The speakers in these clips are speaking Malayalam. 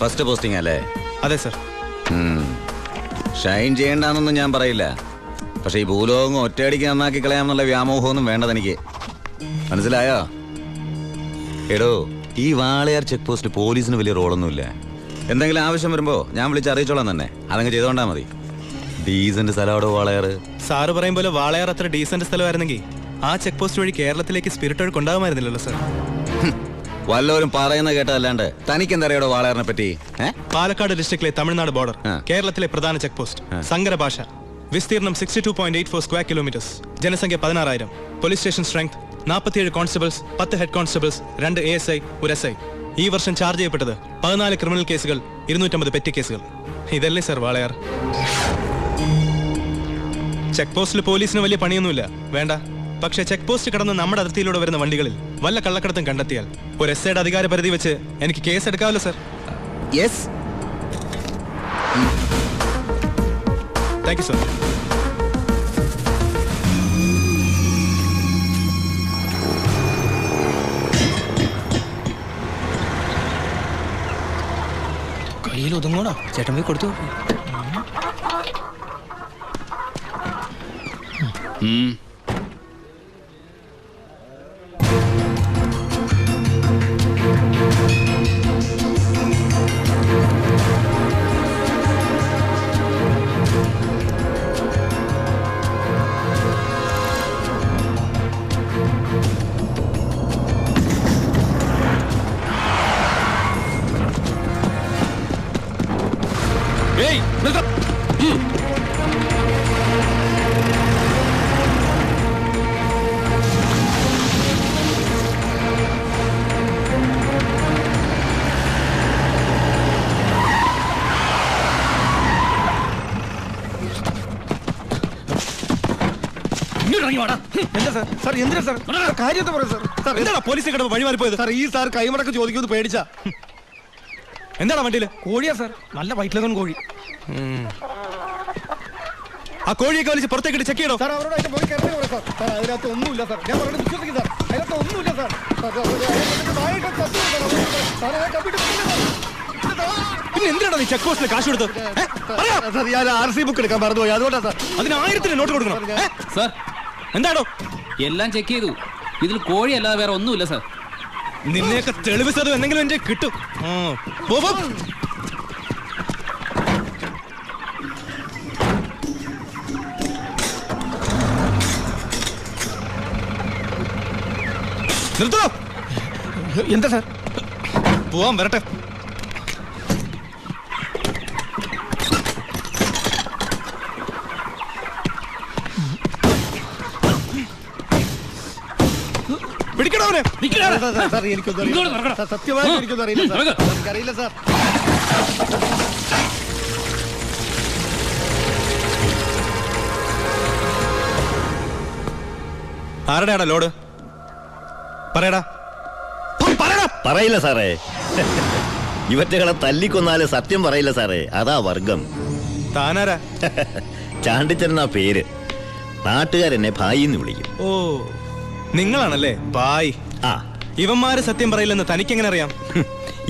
ഫസ്റ്റ് പോസ്റ്റിംഗ് അല്ലേ? അതെ സർ. ഷൈൻ ചെയ്യണ്ടെന്നൊന്നും ഞാൻ പറയില്ല, പക്ഷെ ഈ ഭൂലോകം ഒറ്റയടിക്ക് നന്നാക്കി കളയാമെന്നുള്ള വ്യാമോഹമൊന്നും വേണ്ടതെനിക്ക്. മനസ്സിലായോ? എടോ, ഈ വാളയാർ ചെക്ക് പോസ്റ്റ് പോലീസിന് വലിയ റോളൊന്നുമില്ല. എന്തെങ്കിലും ആവശ്യം വരുമ്പോ ഞാൻ വിളിച്ചറിയിച്ചോളാം തന്നെ. അതങ്ങ് ചെയ്തോണ്ടാ മതി. ഡീസന്റ് സ്ഥലമാടോ വാളയാർ. സാറ് പറയും പോലെ വാളയാർ അത്ര ഡീസന്റ് സ്ഥലമായിരുന്നെങ്കിൽ ആ ചെക്ക് പോസ്റ്റ് വഴി കേരളത്തിലേക്ക് സ്പിരിറ്റ് ഒഴുക്ക് ഉണ്ടാകുമായിരുന്നില്ലല്ലോ സർ. വല്ലവരും പറയുന്ന കേട്ടതല്ലാണ്ട് തനിക്ക് എന്തറിയാടോ വാളയാറിനെ പറ്റി? പാലക്കാട് ഡിസ്ട്രിക്റ്റിലെ തമിഴ്നാട് ബോർഡർ, കേരളത്തിലെ പ്രധാന ചെക്ക് പോസ്റ്റ്, സങ്കര ഭാഷ, വിസ്തീർണം 62.84 സ്ക്വയർ കിലോമീറ്റേഴ്സ്, ജനസംഖ്യ 16,000, police station strength 47 constables, 10 head constables, 2 ASI, 1 SI. ഈ വർഷം ചാർജ് ചെയ്യപ്പെട്ടത് 14 ക്രിമിനൽ കേസുകൾ, 250 പെറ്റി കേസുകൾ. ഇതല്ലേ സർ വാളയാർ? ചെക്ക് പോസ്റ്റിൽ പോലീസിന് വലിയ പണിയൊന്നുമില്ല, വേണ്ട. പക്ഷേ ചെക്ക് പോസ്റ്റ് കടന്ന് നമ്മുടെ അതിർത്തിയിലൂടെ വരുന്ന വണ്ടികളിൽ വല്ല കള്ളക്കടത്തും കണ്ടെത്തിയാൽ ഒരു SIയുടെ അധികാര പരിധി വെച്ച് എനിക്ക് കേസ് എടുക്കാമല്ലോ sir. Yes. Thank you sir. കയ്യിൽ ഒതുങ്ങോടാ, ചേട്ടൻ പോയി കൊടുത്തു. പോലീസ് വഴിമാറിപ്പോയത് ഈ സാർ കൈമടക്ക് ചോദിക്കുന്നത് പേടിച്ചാ. എന്താണ് വണ്ടിയില്? കോഴിയാ സാർ, നല്ല വയറ്റിലൊന്നും കോഴി. ആ കോഴിയൊക്കെ വലിച്ച് പുറത്തേക്ക് ചെക്ക് ചെയ്യണോ? സാർ അവരോട് അതിന്റെ പോയി കയറി സാർ. സാർ അതിനകത്ത് ഒന്നുമില്ല സാർ, ഞാൻ പറഞ്ഞത് വിശ്വസിക്കും സാർ. അതിനകത്ത് ഒന്നുമില്ല സാർ. പിന്നെ എന്തിനാണ് നീ ചെക്ക് പോസ്റ്റിൽ കാശ് കൊടുത്തത്? ഞാൻ RC ബുക്ക് എടുക്കാൻ മറന്നുപോയി, അതുകൊണ്ടാ സാർ. അതിന് 1000 നോട്ട് കൊടുക്കണം സാർ. എന്താണോ? എല്ലാം ചെക്ക് ചെയ്തു, ഇതിൽ കോഴി അല്ലാതെ വേറെ ഒന്നുമില്ല സാർ. നിന്നെയൊക്കെ തെളിവ് സതും എന്തെങ്കിലും എന്റെ കിട്ടും. നിർത്തോ. എന്താ സാർ? പോവാൻ വരട്ടെ. പിടിക്കണവനെ. സത്യമായിട്ട് എനിക്കൊന്നും അറിയില്ല സാർ. എനിക്കറിയില്ല സാർ. ആരുടെയാടാ ലോഡ്? പറയടാ. പറയില്ല സാറേ. ഇവറ്റകളെ തല്ലിക്കൊന്നാല് സത്യം പറയില്ല സാറേ, അതാ വർഗം. താനാരാ? ചാണ്ടിച്ചനാ പേര്. നാട്ടുകാരെന്നെ ഭായിന്ന് വിളിക്കും. ഓ, നിങ്ങളാണല്ലേ ബായ്. ആ, ഇവന്മാര് സത്യം പറയില്ലെന്ന് തനിക്കെങ്ങനെ അറിയാം?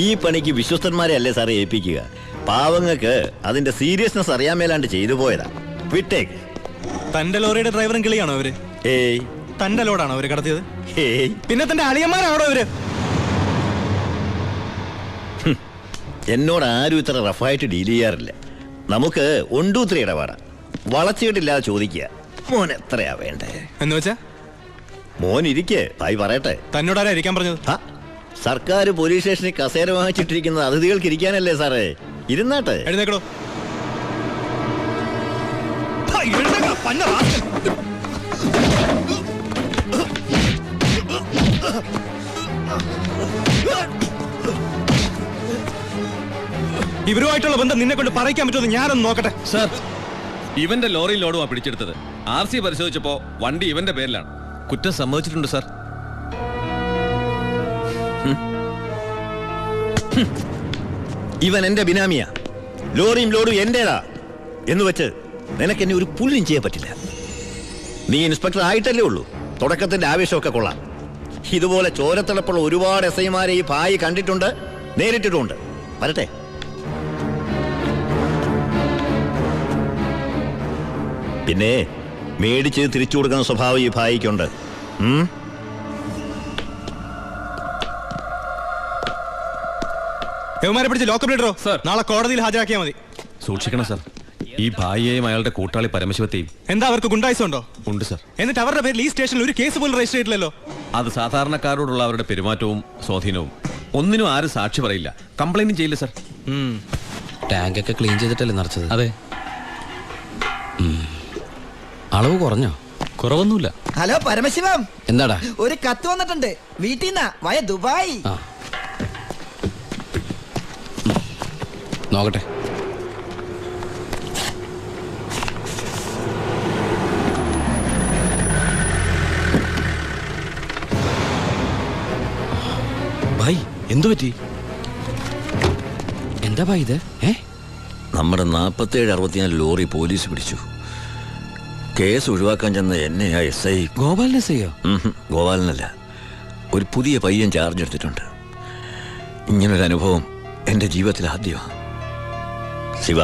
ഈ പണിക്ക് വിശ്വസ്തന്മാരെ അല്ലേ സാറേ ഏൽപ്പിക്കുക. പാവങ്ങൾക്ക് അതിന്റെ സീരിയസ്നെസ് അറിയാൻ മേലാണ്ട് ചെയ്തു പോയതാ. വിട്ടേക്ക്. തന്റെ ലോറിയുടെ ഡ്രൈവറും കിളിയാണോ അവര്? ഏയ്. തന്റെ ലോഡാണോ അവര് കടത്തിയത്? ഏയ്. പിന്നെ തന്റെ അളിയന്മാരാണോ അവര്? എന്നോട് ആരും ഇത്ര റഫായിട്ട് ഡീൽ ചെയ്യാറില്ല. നമുക്ക് 1, 2, 3 ഇടപാടാ. വളച്ചിട്ടില്ലാതെ ചോദിക്കുക, മോൻ എത്രയാ വേണ്ടേ എന്ന് വെച്ചാ? മോൻ ഇരിക്കേ, ഭായി പറയട്ടെ. തന്നോടാരാ ഇരിക്കാൻ പറഞ്ഞത്? സർക്കാർ പോലീസ് സ്റ്റേഷനിൽ കസേര വാങ്ങിച്ചിട്ടിരിക്കുന്നത് അതിഥികൾക്ക് ഇരിക്കാനല്ലേ സാറേ. ഇരുന്നാട്ടെ. എഴുന്നേക്കടോ. ഇവരുമായിട്ടുള്ള ബന്ധം നിന്നെ കൊണ്ട് പറയിക്കാൻ പറ്റുമെന്ന് ഞാനൊന്ന് നോക്കട്ടെ. സാർ, ഇവന്റെ ലോറി ലോഡുമാ പിടിച്ചെടുത്തത്. RC പരിശോധിച്ചപ്പോ വണ്ടി ഇവന്റെ പേരിലാണ്. കുറ്റം സമ്മതിച്ചിട്ടുണ്ട് സാർ. ഇവൻ എന്റെ ബിനാമിയാ. ലോറിയും ലോഡും എന്റേതാ എന്ന് വെച്ച് നിനക്ക് എന്നെ ഒരു പുല്ലും ചെയ്യാൻ പറ്റില്ല. നീ ഇൻസ്പെക്ടർ ആയിട്ടല്ലേ ഉള്ളൂ. തുടക്കത്തിന്റെ ആവേശമൊക്കെ കൊള്ളാം. ഇതുപോലെ ചോരത്തിളപ്പുള്ള ഒരുപാട് SIമാരെ ഈ ഭായി കണ്ടിട്ടുണ്ട്, നേരിട്ടിട്ടുണ്ട്. വരട്ടെ. പിന്നെ മേടിച്ച് തിരിച്ചു കൊടുക്കുന്ന സ്വഭാവം ഈ ഭായിക്കുണ്ട്. യവന്മാരെ പിടിച്ച് ലോക്കപ്പ് ഇടറോ. സർ. നാളെ കോടതിയിൽ ഹാജരാക്കിയാൽ മതി. സൂക്ഷിക്കണം സർ. ഈ ഭായിയെയും അയാളുടെ കൂട്ടാളി പരമശിവത്തെയും. എന്താ അവർക്ക് ഗുണ്ടായിസം ഉണ്ടോ? ഉണ്ട് സർ. എന്നിട്ട് അവരുടെ പേരിൽ ഈ സ്റ്റേഷനിൽ ഒരു കേസ് പോലും രജിസ്റ്റർ ചെയ്തില്ലല്ലോ. അത് സാധാരണക്കാരോടുള്ള അവരുടെ പെരുമാറ്റവും സ്വാധീനവും. ഒന്നിനും ആരും സാക്ഷി പറയില്ല, കംപ്ലൈന്റും ചെയ്യില്ല സർ. ടാങ്കൊക്കെ ക്ലീൻ ചെയ്തിട്ടല്ലേ നിറച്ചത്? അതെ. അളവ് കുറഞ്ഞോ? കുറവൊന്നുമില്ല. ഹലോ പരമശിവം, എന്താടാ? ഒരു കത്ത് വന്നിട്ടുണ്ട് വീട്ടിൽ നിന്നാ, വയ ദുബായ്. ആ നോക്കട്ടെ. ഭായ് എന്തു പറ്റി? എന്താ ഭായി ഇത്? നമ്മുടെ 47-64 ലോറി പോലീസ് പിടിച്ചു. കേസ് ഒഴിവാക്കാൻ ചെന്ന എന്നെയാ SI. ഗോപാലിനെ ചെയ്യോ? ഗോപാലനല്ല, ഒരു പുതിയ പയ്യൻ ചാർജ് എടുത്തിട്ടുണ്ട്. ഇങ്ങനൊരു അനുഭവം എൻ്റെ ജീവിതത്തിൽ ആദ്യമാണ്. ശിവ,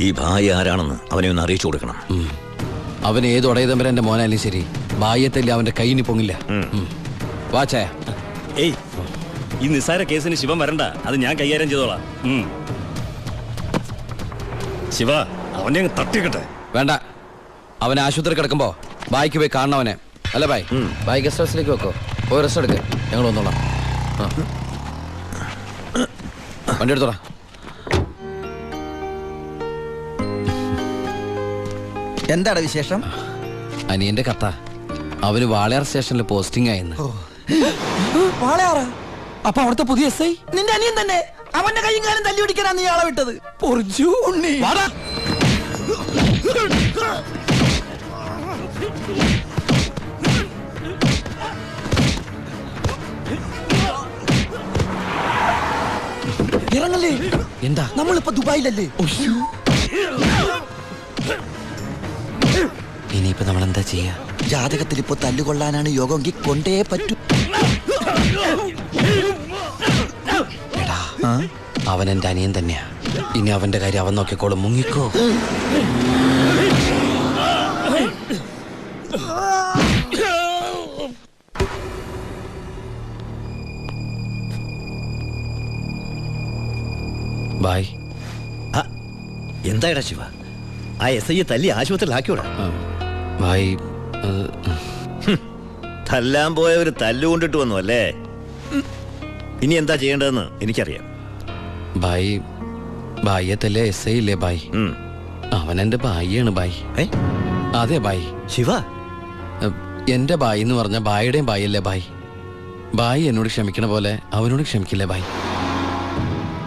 ഈ ഭായി ആരാണെന്ന് അവനെ ഒന്ന് അറിയിച്ചു കൊടുക്കണം. അവൻ ഏത് ഉടയതമ്പര എന്റെ മോനായാലും ശരി, ബാഹ്യത്തല്ലേ അവന്റെ കൈയിന് പൊങ്ങില്ല. വാച്ചായ ഏയ്, ഈ നിസ്സാര കേസിന് ശിവൻ വരണ്ട, അത് ഞാൻ കൈകാര്യം ചെയ്തോളാം. ശിവ, അവനെ അങ്ങ് തട്ടിക്കട്ടെ. വേണ്ട, അവൻ ആശുപത്രി കിടക്കുമ്പോ ബായിക്ക് പോയി കാണണവനെ. അല്ല ബായ്, ബായ് ഗസ്റ്റ് ഹൗസിലേക്ക് വെക്കോ, പോയി റെസ്റ്റ് എടുക്ക്, ഞങ്ങൾ വന്നോളാം. വണ്ടി എടുത്തോളാം. എന്താണ് വിശേഷം? അനിയന്റെ കഥ, അവന് വാളയാർ സ്റ്റേഷനിൽ പോസ്റ്റിംഗ് ആയെന്ന്. വാളയാറാ? അപ്പൊ അവിടുത്തെ പുതിയ SI നിന്റെ അനിയൻ തന്നെ. അവന്റെ കൈയും കാലം തല്ലി പിടിക്കാനാ നീ ആളെ വിട്ടത്. പൊറിച്ചു ഉണ്ണി. ഇറങ്ങല്ലേ. എന്താ? നമ്മളിപ്പോ ദുബായിലല്ലേ? ഇനിയിപ്പോ നമ്മൾ എന്താ ചെയ്യാ? ജാതകത്തിൽ ഇപ്പൊ തല്ലുകൊള്ളാനാണ് യോഗമെങ്കിൽ കൊണ്ടേ പറ്റൂ. എടാ, അവൻ എന്റെ അനിയൻ തന്നെയാ. ഇനി അവന്റെ കാര്യം അവൻ നോക്കിക്കോളും. മുങ്ങിക്കോ. ബായ്. എന്തായടാ ശിവ, ആ SI തല്ലി ആശുപത്രിയിലാക്കിയോടാ? ബായ്, തല്ലാൻ പോയവര് തല്ലുകൊണ്ടിട്ട് വന്നു അല്ലേ? ഇനി എന്താ ചെയ്യേണ്ടതെന്ന് എനിക്കറിയാം. ബായ്, ബായ്യത്തല്ലേ SI ഇല്ലേ ബായ്? അവൻ എന്റെ ബായിയാണ് ബായ്. അതെ ബായ്. ശിവ, എന്റെ ബായി എന്ന് പറഞ്ഞ ബായിയുടെയും ബായല്ലേ ബായ്? ബായി എന്നോട് ക്ഷമിക്കണ പോലെ അവനോട് ക്ഷമിക്കില്ലേ ബായ്?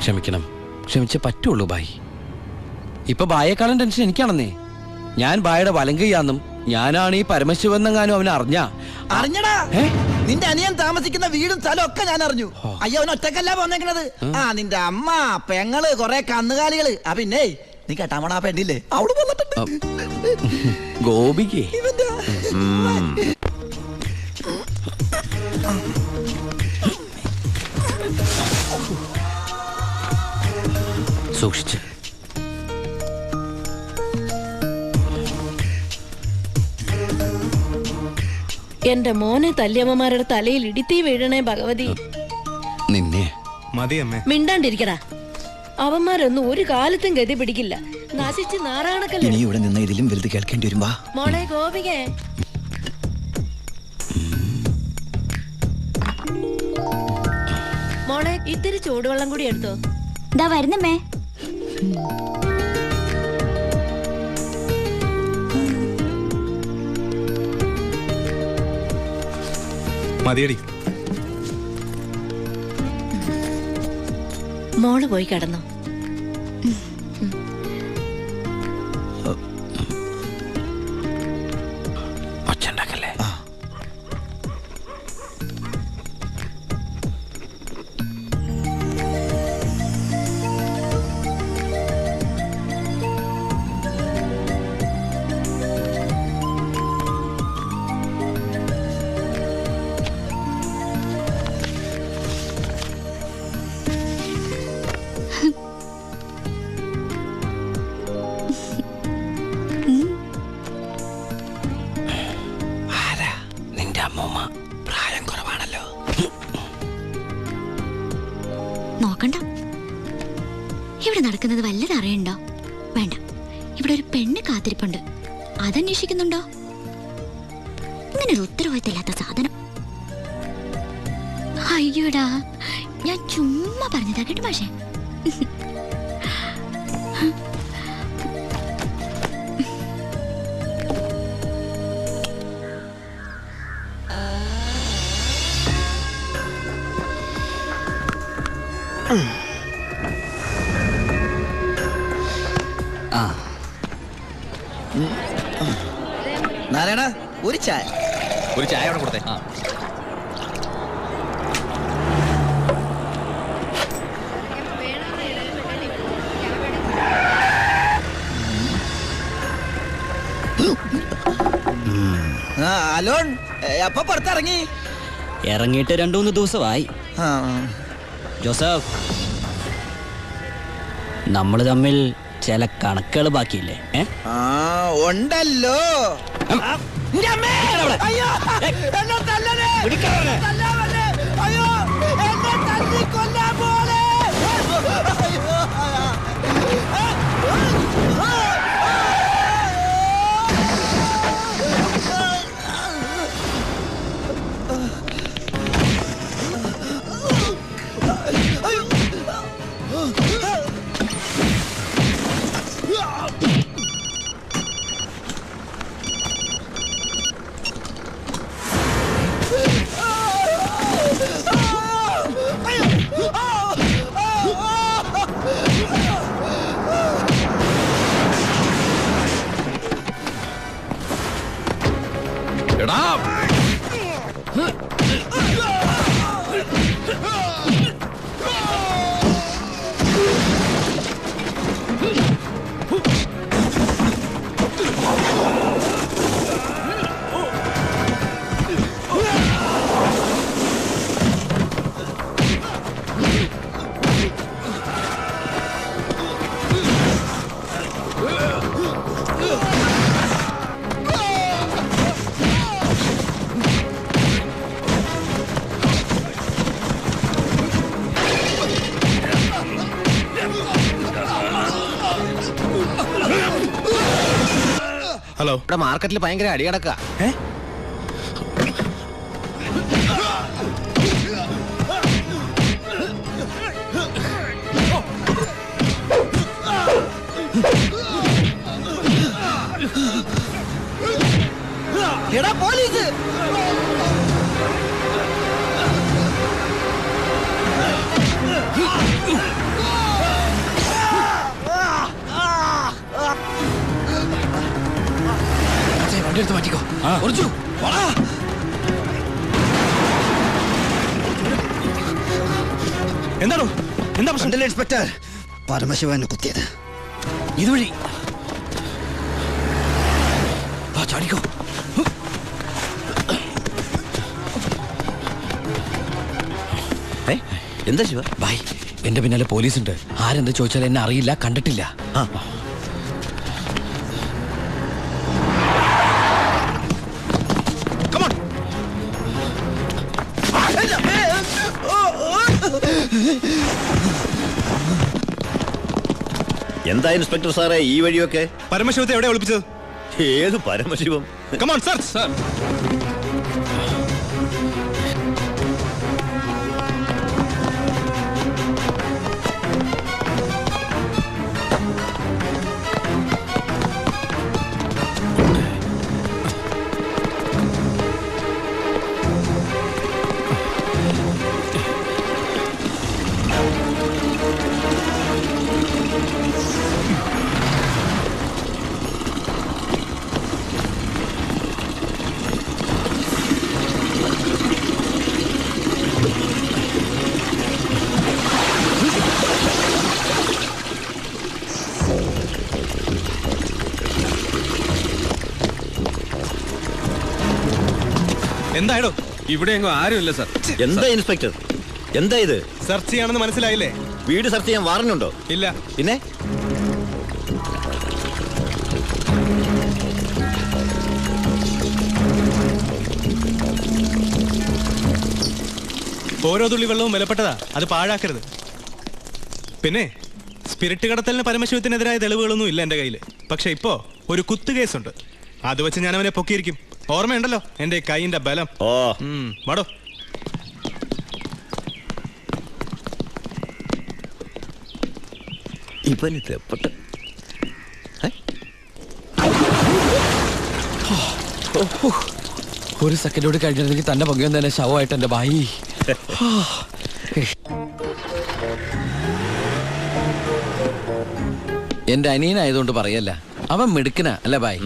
ക്ഷമിക്കണം, ക്ഷമിച്ചേ പറ്റുള്ളൂ ബായ്. ഇപ്പൊ ബായേക്കാളും ടെൻഷൻ എനിക്കാണെന്നേ. ഞാൻ ബായുടെ വലങ്കയാന്നും ഞാനാണ് ഈ പരമശിവനെങ്ങാനും അവനെ അറിഞ്ഞടാ. നിന്റെ അനിയൻ താമസിക്കുന്ന വീടും സ്ഥലം ഒക്കെ ഞാൻ അറിഞ്ഞു. അയ്യോ, അവൻ ഒറ്റക്കല്ല പോന്നേക്കണത്. നിന്റെ അമ്മ, പെങ്ങള്, കൊറേ കന്നുകാലികള്. പിന്നെ നീ കേട്ടാമണ ആ പെണ്ണില്ലേ, അവള് വന്നിട്ടുണ്ട്. ഗോപിക്ക് സൂക്ഷിച്ച്. എന്റെ മോനെ തല്ലിയമ്മമാരുടെ തലയിൽ ഇടിത്തീ വീഴണേ ഭഗവതി. നിന്നെ മതി അമ്മേ. മിണ്ടാണ്ടിരിക്കടാ. അവന്മാരൊന്നും ഒരു കാലത്തും ഗതി പിടിക്കില്ല. നശിച്ച് നാറാണക്കല്ലേ. ഇനി ഇവിടെ നിന്ന് ഇതിലും വലുത് കേൾക്കേണ്ടി വരുമ്പോ. മോളെ ഗോപികേ, മോളെ ഇത്തിരി ചൂടുവെള്ളം കൂടി എടുത്തോ. ദാ വരുന്നമ്മേ. മതിയടി. മോള് പോയി കിടന്നോ. ഒച്ചണ്ടാക്കല്ലേ. നോക്കണ്ട. ഇവിടെ നടക്കുന്നത് വല്ലത് അറിയണ്ടോ? വേണ്ട. ഇവിടെ ഒരു പെണ്ണ് കാത്തിരിപ്പുണ്ട്. അതന്വേഷിക്കുന്നുണ്ടോ? ഇങ്ങനെ ഒരു ഉത്തരവാദിത്തമില്ലാത്ത സാധനം. അയ്യോടാ, ഞാൻ ചുമ്മാ പറഞ്ഞതാ കേട്ടോ പക്ഷേ. നാരായണ, ഒരു ചായ. ഒരു ചായ അവിടെ കൊടുത്തേ. അലോൺ അപ്പൊ പുറത്തിറങ്ങി? ഇറങ്ങിയിട്ട് 2-3 ദിവസമായി. ജോസഫ്, നമ്മൾ തമ്മിൽ ചില കണക്കുകൾ ബാക്കിയില്ലേ? ഉണ്ടല്ലോ. ഹലോ, ഇവിടെ മാർക്കറ്റിൽ ഭയങ്കര അടിയടക്ക. എടാ പോലീസ്! വണ്ടി എടുത്ത് മാറ്റിക്കോ. എന്താണോ? എന്താ പ്രശ്നം? ഇൻസ്പെക്ടർ, പരമശിവനെ കുത്തിയത് ഇതുവഴി ചാടിക്കോ. എന്താ ശിവ? ബായ്, എന്റെ പിന്നാലെ പോലീസുണ്ട്. ആരെന്താ ചോദിച്ചാൽ എന്നെ അറിയില്ല, കണ്ടിട്ടില്ല. എന്താ ഇൻസ്പെക്ടർ സാറേ ഈ വഴിയൊക്കെ? പരമശിവത്തെ എവിടെ ഒളിപ്പിച്ചത്? ഏത് Paramasivam? Come on, search, sir. എന്തായോ? ഇവിടെ എങ്ങും ആരുമില്ല സർ. എന്താ ഇൻസ്പെക്ടർ, എന്താ ഇത്? സെർച്ച് ചെയ്യാണെന്ന് മനസ്സിലായില്ലേ? വീട് സെർച്ച് ചെയ്യാൻ വാറന്റുണ്ടോ? ഇല്ല. പിന്നെ ഓരോ തുള്ളി വെള്ളവും വിലപ്പെട്ടതാ, അത് പാഴാക്കരുത്. പിന്നെ സ്പിരിറ്റ് കടത്തലിന് പരമശിവത്തിനെതിരായ തെളിവുകളൊന്നും ഇല്ല എന്റെ കയ്യിൽ. പക്ഷെ ഇപ്പോ ഒരു കുത്തു കേസുണ്ട്. അത് വെച്ച് ഞാൻ അവനെ പൊക്കിയിരിക്കും. ഓർമ്മയുണ്ടല്ലോ എന്റെ കൈയിന്റെ ബലം. ഓ വാടോ. ഇവനിത് എപ്പോട്ട് ഒരു സെക്കൻഡ് കൂടി കഴിഞ്ഞിരുന്നെങ്കിൽ തന്നെ പൊങ്ങിയും തന്നെ ശവമായിട്ട് എന്റെ ബായി. എന്റെ അനിയനായതുകൊണ്ട് പറയല്ല, അവൻ മിടുക്കനാ അല്ല ബായ്.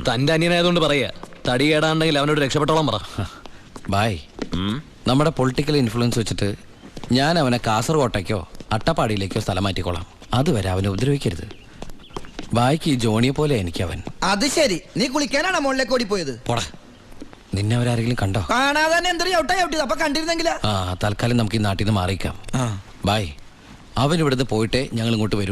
തന്റെ അനിയനായതുകൊണ്ട് പറയാ. തടി കേടാണ്ടെങ്കിൽ അവനോട് രക്ഷപ്പെട്ടോളം പറ. ബായ്, നമ്മുടെ പൊളിറ്റിക്കൽ ഇൻഫ്ലുവൻസ് വെച്ചിട്ട് ഞാൻ അവനെ കാസർകോട്ടേക്കോ അട്ടപ്പാടിയിലേക്കോ സ്ഥലം മാറ്റിക്കോളാം. അതുവരെ അവനെ ഉപദ്രവിക്കരുത്. ബായ്ക്ക് ഈ ജോണിയെ പോലെ എനിക്ക് അവൻ. അത് ശരി, നീ കുളിക്കാനാണോ മുകളിലേക്ക് ഓടിപ്പോയത്? പോടാ, നിന്നെ അവരാരെങ്കിലും കണ്ടോ? കാണാതെ തന്നെ എന്തൊരു ചവിട്ടിയത്. അപ്പൊ കണ്ടിരുന്നെങ്കിലാ. തൽക്കാലം നമുക്ക് ഈ നാട്ടിൽ നിന്ന് മാറിക്കാം. ബായ്, അവൻ ഇവിടുന്ന് പോയിട്ടേ ഞങ്ങൾ ഇങ്ങോട്ട് വരൂ.